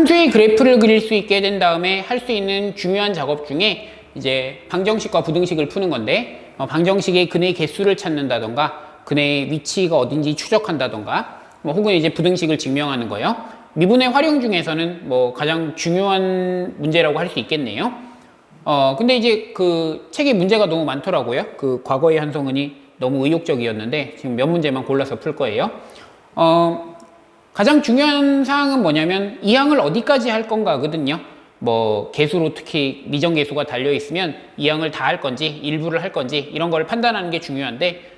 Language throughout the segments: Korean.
함수의 그래프를 그릴 수 있게 된 다음에 할 수 있는 중요한 작업 중에 이제 방정식과 부등식을 푸는 건데, 방정식의 근의 개수를 찾는다던가 근의 위치가 어딘지 추적한다던가 혹은 이제 부등식을 증명하는 거예요. 미분의 활용 중에서는 가장 중요한 문제라고 할 수 있겠네요. 근데 이제 그 책에 문제가 너무 많더라고요. 그 과거의 한성은이 너무 의욕적이었는데 지금 몇 문제만 골라서 풀 거예요. 가장 중요한 사항은 뭐냐면 이 항을 어디까지 할 건가거든요. 개수로 특히 미정계수가 달려있으면 이 항을 다 할 건지 일부를 할 건지 이런 걸 판단하는 게 중요한데,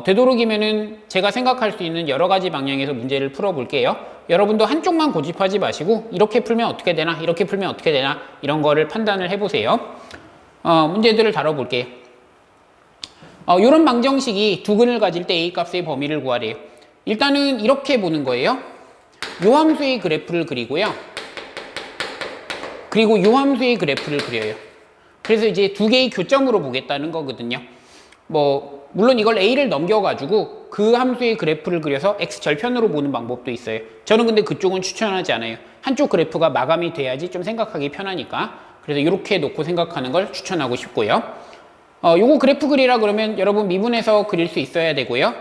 되도록이면은 제가 생각할 수 있는 여러 가지 방향에서 문제를 풀어볼게요. 여러분도 한쪽만 고집하지 마시고 이렇게 풀면 어떻게 되나 이렇게 풀면 어떻게 되나 이런 거를 판단을 해보세요. 문제들을 다뤄볼게요. 이런 방정식이 두 근을 가질 때 A 값의 범위를 구하래요. 일단은 이렇게 보는 거예요. 요 함수의 그래프를 그리고요. 그리고 요 함수의 그래프를 그려요. 그래서 이제 두 개의 교점으로 보겠다는 거거든요. 물론 이걸 A를 넘겨가지고 그 함수의 그래프를 그려서 X절편으로 보는 방법도 있어요. 저는 근데 그쪽은 추천하지 않아요. 한쪽 그래프가 마감이 돼야지 좀 생각하기 편하니까. 그래서 이렇게 놓고 생각하는 걸 추천하고 싶고요. 요거 그래프 그리라 그러면 여러분 미분해서 그릴 수 있어야 되고요.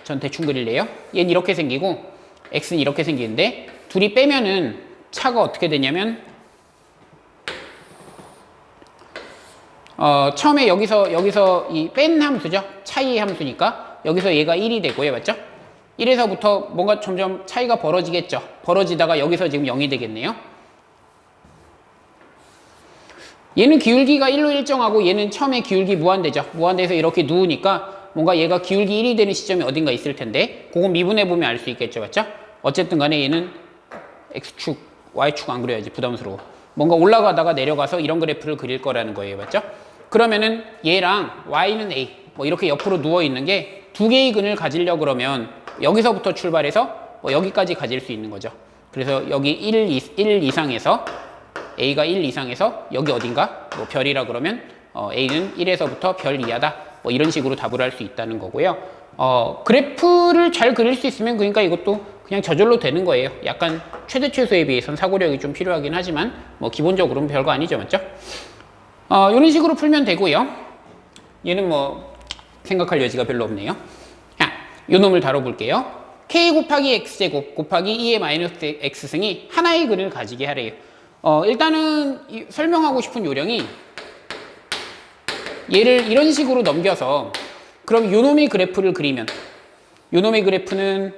전 대충 그릴래요. 얘는 이렇게 생기고 X는 이렇게 생기는데 둘이 빼면은 차가 어떻게 되냐면 처음에 여기서 이 뺀 함수죠. 차이의 함수니까 여기서 얘가 1이 되고요. 맞죠? 1에서부터 뭔가 점점 차이가 벌어지겠죠. 벌어지다가 여기서 지금 0이 되겠네요. 얘는 기울기가 1로 일정하고 얘는 처음에 기울기 무한대죠. 무한대에서 이렇게 누우니까 뭔가 얘가 기울기 1이 되는 시점이 어딘가 있을 텐데 그건 미분해보면 알 수 있겠죠. 맞죠? 어쨌든 간에 얘는 X축, Y축 안 그려야지 부담스러워. 뭔가 올라가다가 내려가서 이런 그래프를 그릴 거라는 거예요. 맞죠? 그러면은 얘랑 Y는 A 이렇게 옆으로 누워있는 게 두 개의 근을 가지려고 그러면 여기서부터 출발해서 여기까지 가질 수 있는 거죠. 그래서 여기 1 이상에서 A가 1 이상에서 여기 어딘가 별이라 그러면 A는 1에서부터 별 이하다 이런 식으로 답을 할 수 있다는 거고요. 그래프를 잘 그릴 수 있으면 그러니까 이것도 그냥 저절로 되는 거예요. 약간 최대 최소에 비해서는 사고력이 좀 필요하긴 하지만 기본적으로는 별거 아니죠. 맞죠? 이런 식으로 풀면 되고요. 얘는 생각할 여지가 별로 없네요. 요 놈을 다뤄볼게요. k 곱하기 x제곱 곱하기 2의 마이너스 x승이 하나의 근을 가지게 하래요. 일단은 설명하고 싶은 요령이 얘를 이런 식으로 넘겨서 그럼 요 놈의 그래프를 그리면 요 놈의 그래프는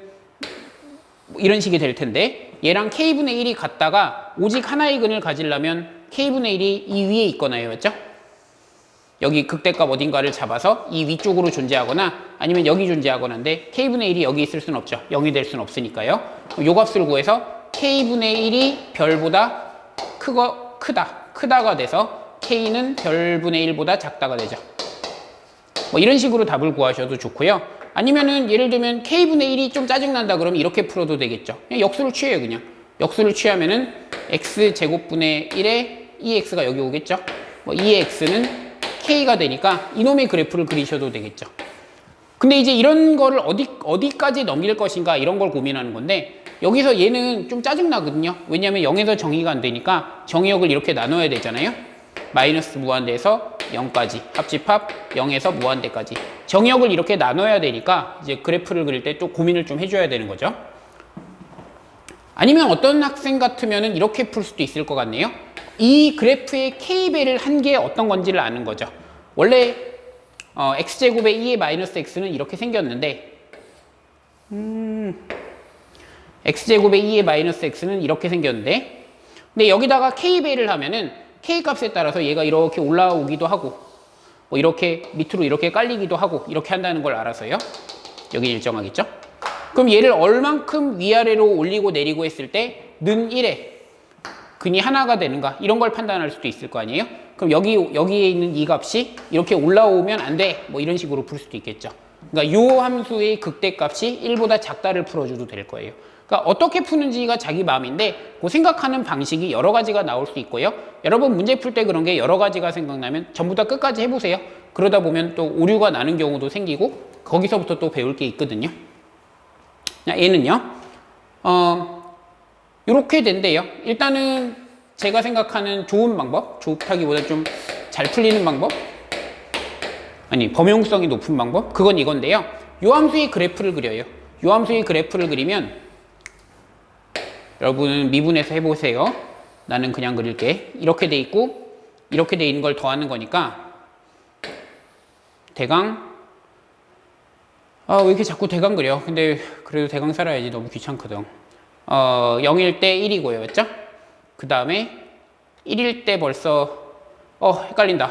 이런 식이 될 텐데 얘랑 k분의 1이 같다가 오직 하나의 근을 가지려면 k분의 1이 이 위에 있거나요. 맞죠? 여기 극대값 어딘가를 잡아서 이 위쪽으로 존재하거나 아니면 여기 존재하거나인데 k분의 1이 여기 있을 수는 없죠. 0이 될 수는 없으니까요. 요 값을 구해서 k분의 1이 별보다 크다가 돼서 k는 별분의 1보다 작다가 되죠. 이런 식으로 답을 구하셔도 좋고요. 아니면은 예를 들면 k분의 1이 좀 짜증난다 그러면 이렇게 풀어도 되겠죠. 그냥 역수를 취해요. 그냥 역수를 취하면은 x제곱분의 1에 2x가 여기 오겠죠. 2의 x는 k가 되니까 이놈의 그래프를 그리셔도 되겠죠. 근데 이제 이런 거를 어디까지 넘길 것인가 이런 걸 고민하는 건데 여기서 얘는 좀 짜증나거든요. 왜냐하면 0에서 정의가 안 되니까 정의역을 이렇게 나눠야 되잖아요. 마이너스 무한대에서 0까지 합집합 0에서 무한대까지 정의역을 이렇게 나눠야 되니까 이제 그래프를 그릴 때 또 고민을 좀 해줘야 되는 거죠. 아니면 어떤 학생 같으면은 이렇게 풀 수도 있을 것 같네요. 이 그래프의 k배를 한 게 어떤 건지를 아는 거죠. 원래 x제곱의 2의 마이너스 x는 이렇게 생겼는데 x제곱의 2의 마이너스 x는 이렇게 생겼는데 근데 여기다가 k배를 하면은 k값에 따라서 얘가 이렇게 올라오기도 하고 이렇게 밑으로 이렇게 깔리기도 하고 이렇게 한다는 걸 알아서요. 여기 일정하겠죠? 그럼 얘를 얼만큼 위아래로 올리고 내리고 했을 때 는 1에 근이 하나가 되는가 이런 걸 판단할 수도 있을 거 아니에요? 그럼 여기에 있는 이 값이 이렇게 올라오면 안 돼 이런 식으로 풀 수도 있겠죠. 그러니까 요 함수의 극대값이 1보다 작다를 풀어줘도 될 거예요. 그러니까 어떻게 푸는지가 자기 마음인데 그 생각하는 방식이 여러 가지가 나올 수 있고요. 여러분 문제 풀 때 그런 게 여러 가지가 생각나면 전부 다 끝까지 해보세요. 그러다 보면 또 오류가 나는 경우도 생기고 거기서부터 또 배울 게 있거든요. 얘는요. 이렇게 된대요. 일단은 제가 생각하는 좋은 방법, 좋다기보다 좀 잘 풀리는 방법, 아니 범용성이 높은 방법, 그건 이건데요. 요 함수의 그래프를 그려요. 요 함수의 그래프를 그리면 여러분은 미분해서 해보세요. 나는 그냥 그릴게. 이렇게 돼 있고 이렇게 돼 있는 걸 더하는 거니까 대강 왜 이렇게 자꾸 대강 그려? 근데 그래도 대강 살아야지. 너무 귀찮거든. 0일 때 1이고요. 맞죠? 그 다음에 1일 때 벌써 헷갈린다.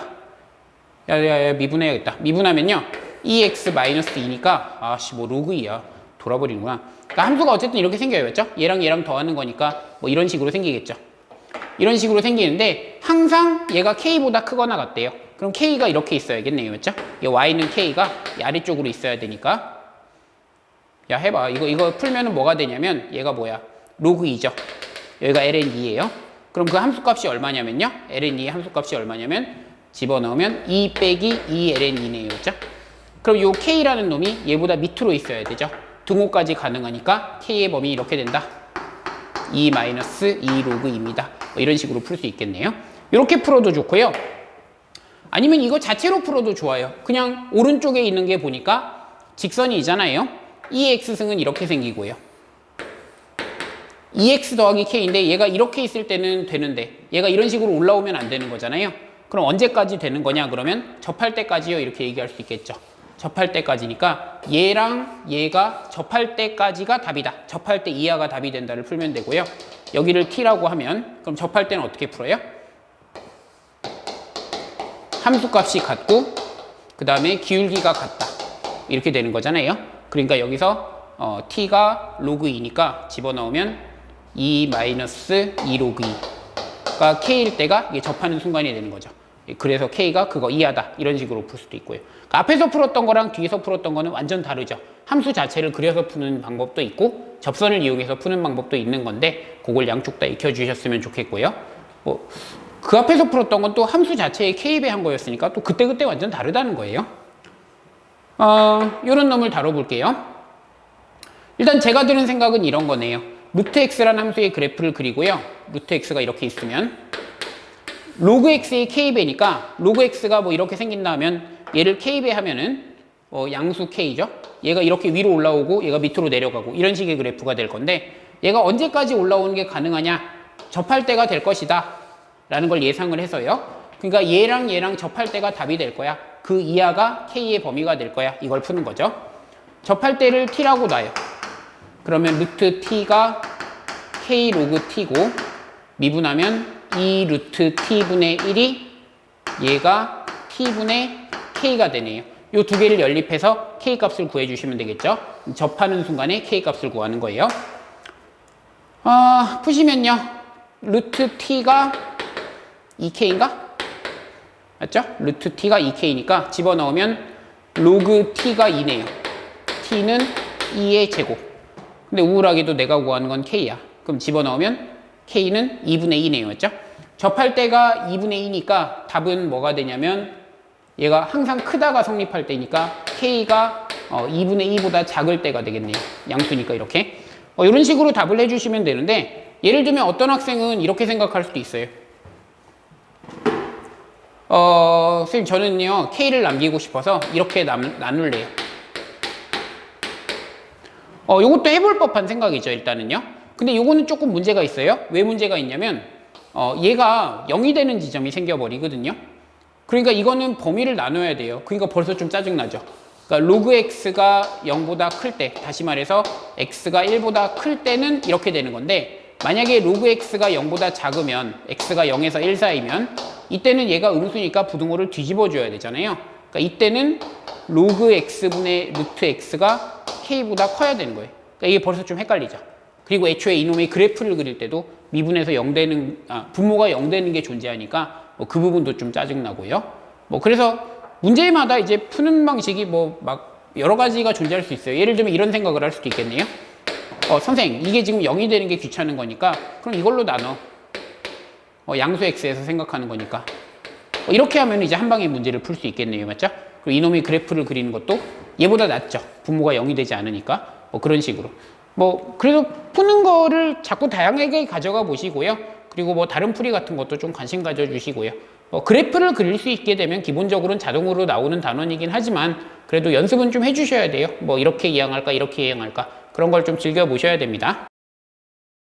야, 미분해야겠다. 미분하면요. 2x-2니까 뭐 로그 2야. 돌아버리는구나. 그러니까 함수가 어쨌든 이렇게 생겨요. 맞죠? 얘랑 얘랑 더하는 거니까 뭐 이런 식으로 생기겠죠. 이런 식으로 생기는데 항상 얘가 k보다 크거나 같대요. 그럼 k가 이렇게 있어야겠네요. 맞죠? 이 y는 k가 이 아래쪽으로 있어야 되니까 야 해봐. 이거 풀면은 뭐가 되냐면 얘가 뭐야? 로그 2죠. 여기가 ln2예요. 그럼 그 함수값이 얼마냐면요. ln2의 함수값이 얼마냐면 집어넣으면 2 빼기 2 ln2네요. 그죠? 그럼 요 k라는 놈이 얘보다 밑으로 있어야 되죠. 등호까지 가능하니까 k의 범위 이렇게 된다. 2 마이너스 2 로그 2입니다. 뭐 이런 식으로 풀 수 있겠네요. 이렇게 풀어도 좋고요. 아니면 이거 자체로 풀어도 좋아요. 그냥 오른쪽에 있는 게 보니까 직선이 있잖아요. 2x승은 이렇게 생기고요. 2x 더하기 k인데 얘가 이렇게 있을 때는 되는데 얘가 이런 식으로 올라오면 안 되는 거잖아요. 그럼 언제까지 되는 거냐 그러면 접할 때까지요. 이렇게 얘기할 수 있겠죠. 접할 때까지니까 얘랑 얘가 접할 때까지가 답이다. 접할 때 이하가 답이 된다를 풀면 되고요. 여기를 t라고 하면 그럼 접할 때는 어떻게 풀어요? 함수값이 같고 그 다음에 기울기가 같다. 이렇게 되는 거잖아요. 그러니까 여기서 t가 로그 2니까 집어넣으면 2 마이너스 2 로그 2가 k일 때가 이게 접하는 순간이 되는 거죠. 그래서 k가 그거 이하다. 이런 식으로 풀 수도 있고요. 그러니까 앞에서 풀었던 거랑 뒤에서 풀었던 거는 완전 다르죠. 함수 자체를 그려서 푸는 방법도 있고 접선을 이용해서 푸는 방법도 있는 건데 그걸 양쪽 다 익혀주셨으면 좋겠고요. 그 앞에서 풀었던 건 또 함수 자체에 k배 한 거였으니까 또 그때그때 완전 다르다는 거예요. 이런 놈을 다뤄볼게요. 일단 제가 드는 생각은 이런 거네요. 루트 x라는 함수의 그래프를 그리고요. 루트 x가 이렇게 있으면 로그 x의 k배니까 로그 x가 뭐 이렇게 생긴다 하면 얘를 k배 하면은 양수 k죠. 얘가 이렇게 위로 올라오고 얘가 밑으로 내려가고 이런 식의 그래프가 될 건데 얘가 언제까지 올라오는 게 가능하냐? 접할 때가 될 것이다 라는 걸 예상을 해서요. 그러니까 얘랑 얘랑 접할 때가 답이 될 거야. 그 이하가 k의 범위가 될 거야. 이걸 푸는 거죠. 접할 때를 t라고 놔요. 그러면 루트 t가 k 로그 t고 미분하면 2 루트 t분의 1이 얘가 t분의 k가 되네요. 이 두 개를 연립해서 k 값을 구해주시면 되겠죠. 접하는 순간에 k 값을 구하는 거예요. 푸시면요. 루트 t가 2k인가? 맞죠? 루트 t가 2k니까 집어넣으면 로그 t가 2네요. t는 2의 제곱. 근데 우울하게도 내가 구하는 건 k야. 그럼 집어넣으면 k는 2분의 2네요. 맞죠? 접할 때가 2분의 2니까 답은 뭐가 되냐면 얘가 항상 크다가 성립할 때니까 k가 2분의 2보다 작을 때가 되겠네요. 양수니까 이렇게. 이런 식으로 답을 해주시면 되는데 예를 들면 어떤 학생은 이렇게 생각할 수도 있어요. 선생님 저는요 k를 남기고 싶어서 이렇게 나눌래요. 요것도 해볼 법한 생각이죠. 일단은요. 근데 요거는 조금 문제가 있어요. 왜 문제가 있냐면 얘가 0이 되는 지점이 생겨버리거든요. 그러니까 이거는 범위를 나눠야 돼요. 그러니까 벌써 좀 짜증나죠. 그러니까 로그 x가 0보다 클 때, 다시 말해서 x가 1보다 클 때는 이렇게 되는 건데 만약에 로그 x가 0보다 작으면 x가 0에서 1 사이면 이때는 얘가 음수니까 부등호를 뒤집어 줘야 되잖아요. 그러니까 이때는 로그 x분의 루트 x가 k보다 커야 되는 거예요. 그러니까 이게 벌써 좀 헷갈리죠. 그리고 애초에 이놈의 그래프를 그릴 때도 미분에서 0 되는, 분모가 0 되는 게 존재하니까 그 부분도 좀 짜증나고요. 그래서 문제마다 이제 푸는 방식이 막 여러 가지가 존재할 수 있어요. 예를 들면 이런 생각을 할 수도 있겠네요. 선생님, 이게 지금 0이 되는 게 귀찮은 거니까 그럼 이걸로 나눠. 양수 x에서 생각하는 거니까. 이렇게 하면 이제 한 방에 문제를 풀 수 있겠네요. 맞죠? 그리고 이놈의 그래프를 그리는 것도 얘보다 낫죠. 분모가 0이 되지 않으니까. 그런 식으로. 뭐 그래도 푸는 거를 자꾸 다양하게 가져가 보시고요. 그리고 뭐 다른 풀이 같은 것도 좀 관심 가져주시고요. 그래프를 그릴 수 있게 되면 기본적으로는 자동으로 나오는 단원이긴 하지만 그래도 연습은 좀 해주셔야 돼요. 뭐 이렇게 이항할까 이렇게 이항할까 그런 걸 좀 즐겨 보셔야 됩니다.